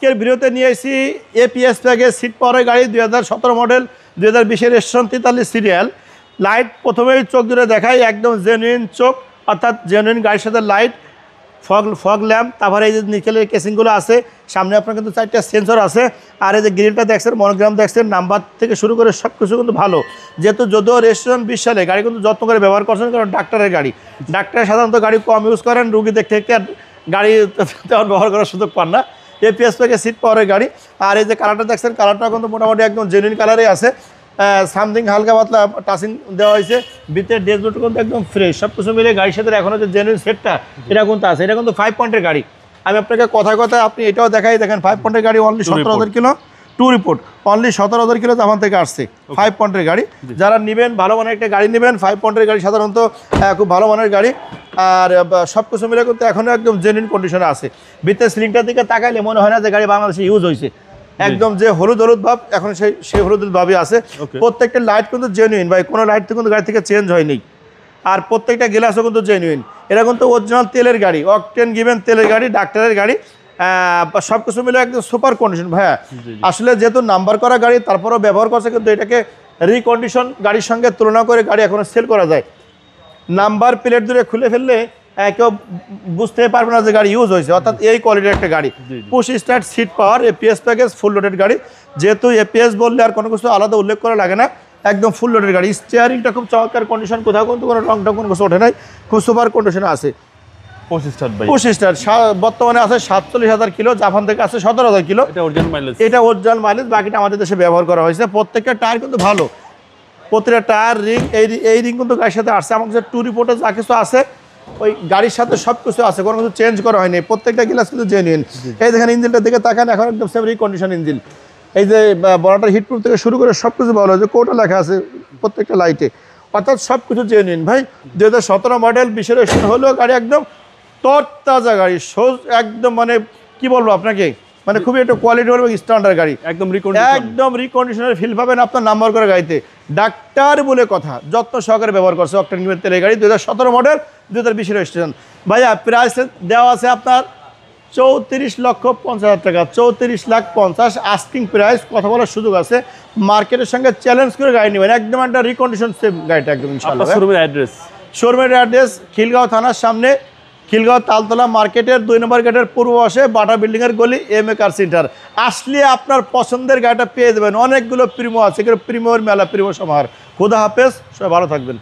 আজকের ভিডিওতে নিয়ে এসেছি এপিএস প্যাকেজ সিট পাওয়ারের গাড়ি 2017 মডেল 2020 রেজিস্ট্রেশন 43 সিরিয়াল। লাইট প্রথমেই চোখ জুড়ে দেখাই, একদম জেনুইন চোখ, অর্থাৎ জেনুইন গাড়ির সাথে লাইট, ফগ ল্যাম্প, তারপরে এই যে নিকেলের কেসিংগুলো আছে, সামনে আপনার কিন্তু 4টা সেন্সর আছে। আর এই যে গ্রিলটা দেখছেন, মনোগ্রাম দেখছেন, নাম্বার থেকে শুরু করে সব কিছু কিন্তু ভালো। যেহেতু যদিও রেজিস্ট্রেশন 20 সালে, গাড়ি কিন্তু যত্ন করে ব্যবহার করছেন, কারণ ডাক্তারের গাড়ি, ডাক্তার সাধারণত গাড়ি কম ইউজ করেন, রুগী দেখতে দেখতে গাড়ি তেমন ব্যবহার করার সুযোগ পান না। এপিএস প্যাকেজ সিট পাওয়ারের গাড়ি। আর এই যে কালারটা দেখছেন, কালারটা কিন্তু মোটামুটি একদম জেনুইন কালারই আছে। সামথিং হালকা পাতলা টাচিং দেওয়া হয়েছে, ভিতরে ড্যাশবোর্ড কিন্তু একদম ফ্রেশ, সব কিছু মিলে গাড়ির সাথে এখনও যে জেনুইন সেটটা এটা কিন্তু আছে। এটা কিন্তু 5 পয়েন্টের গাড়ি। আমি আপনাকে কথা আপনি এটাও দেখাই, দেখেন 5 পয়েন্টের গাড়ি, only 17,000 kilo, to report, only 17,000 kilo Japan থেকে আসছে। 5 পয়েন্টের গাড়ি, যারা নেবেন ভালো মানের একটা গাড়ি নেবেন। 5 পয়েন্টের গাড়ি সাধারণত খুব ভালো মানের গাড়ি। আর সব কিছু মিলে কিন্তু এখনও একদম জেনুইন কন্ডিশনে আছে। ভিতরে সিলিংটার দিকে তাকাইলে মনে হয় না যে গাড়ি বাংলাদেশে ইউজ হয়েছে, একদম যে হলুদ ভাব এখন সেই হলুদ ভাবই আছে। প্রত্যেকটা লাইট কিন্তু জেনুইন ভাই, কোনো লাইট কিন্তু গাড়ি থেকে চেঞ্জ হয়নি। আর প্রত্যেকটা গ্লাসও কিন্তু জেনুইন। এটা কিন্তু অরিজিনাল তেলের গাড়ি, অকটেন গিভেন তেলের গাড়ি, ডাক্তারের গাড়ি, সব কিছু মিলে একদম সুপার কন্ডিশন ভাইয়া। আসলে যেহেতু নাম্বার করা গাড়ি, তারপরেও ব্যবহার করছে, কিন্তু এটাকে রিকন্ডিশন গাড়ির সঙ্গে তুলনা করে গাড়ি এখন সেল করা যায়। নাম্বার প্লেট ধরে খুলে ফেললে কেউ বুঝতে পারবে না যে গাড়ি ইউজ হয়েছে, অর্থাৎ এই কোয়ালিটির একটা গাড়ি। Push start seat power APS package, full loaded গাড়ি। যেহেতু এপিএস বললে আর কোনো কিছু আলাদা উল্লেখ করা লাগে না, একদম ফুল লোডেড গাড়ি। স্টিয়ারিংটা খুব চমৎকার কন্ডিশন, কোথাও কিন্তু কোনো রং টং কোনো কিছু ওঠে নাই, খুব সুপার কন্ডিশনে আছে। পুশ স্টার্ট বর্তমানে আছে 47,000 কিলো, জাপান থেকে আছে 17,000 কিলো। এটা অরিজিনাল মাইলেজ, বাকিটা আমাদের দেশে ব্যবহার করা হয়েছে। প্রত্যেকটা টায়ার কিন্তু ভালো, প্রতিটা টায়ার রিং, এই রিং কিন্তু গাড়ির সাথে আসছে। আমার কাছে টু রিপোর্টে যা কিছু আছে ওই গাড়ির সাথে সব কিছু আছে, কোনো কিছু চেঞ্জ করা হয়নি। প্রত্যেকটা গ্লাস কিন্তু জেনুইন। এই দেখেন ইঞ্জিনটার দিকে তাকান, এখন একদম সেম রিকন্ডিশন ইঞ্জিন। এই যে বড়টার হিটপ্রুফ থেকে শুরু করে সব কিছু ভালো হয়েছে, কোটা লেখা আছে প্রত্যেকটা লাইটে, অর্থাৎ সব কিছু জেনুইন ভাই। 2017 মডেল 20 রেজিস্ট্রেশন হলেও গাড়ি একদম তরতাজা গাড়ি, একদম মানে কি বলবো আপনাকে, মানে খুবই একটা কোয়ালিটি এবং স্ট্যান্ডার্ড গাড়ি, একদম রিকন্ডিশনের ফিল পাবেন আপনার নাম্বার করা গাড়িতে। ডাক্তার বলে কথা, যত্ন সহকারে ব্যবহার করছে অকটেন গিভেন তেলের গাড়ি। 2017 মডেল 2020 রেজিস্ট্রেশন। ভাইয়া প্রাইস দেওয়া আছে আপনার 34,50,000 টাকা, 34,50,000 আস্কিং প্রাইস। কথা বলার সুযোগ আছে, মার্কেটের সঙ্গে চ্যালেঞ্জ করে গাড়ি নেবেন, একদম একটা রিকন্ডিশন সেম গাড়িটা একদম ইনশাআল্লাহ। শোরুমের অ্যাড্রেস খিলগাঁও থানার সামনে, খিলগাঁও তালতলা মার্কেটের 2 নম্বর গেটের পূর্ব পাশে বাটা বিল্ডিংয়ের গলি, এমএ কার সেন্টার। আসলে আপনার পছন্দের গাড়িটা পেয়ে যাবেন। অনেকগুলো প্রিমো আছে, প্রিমোর মেলা, প্রিমো সমাহার। খোদা হাফেজ, সবাই ভালো থাকবেন।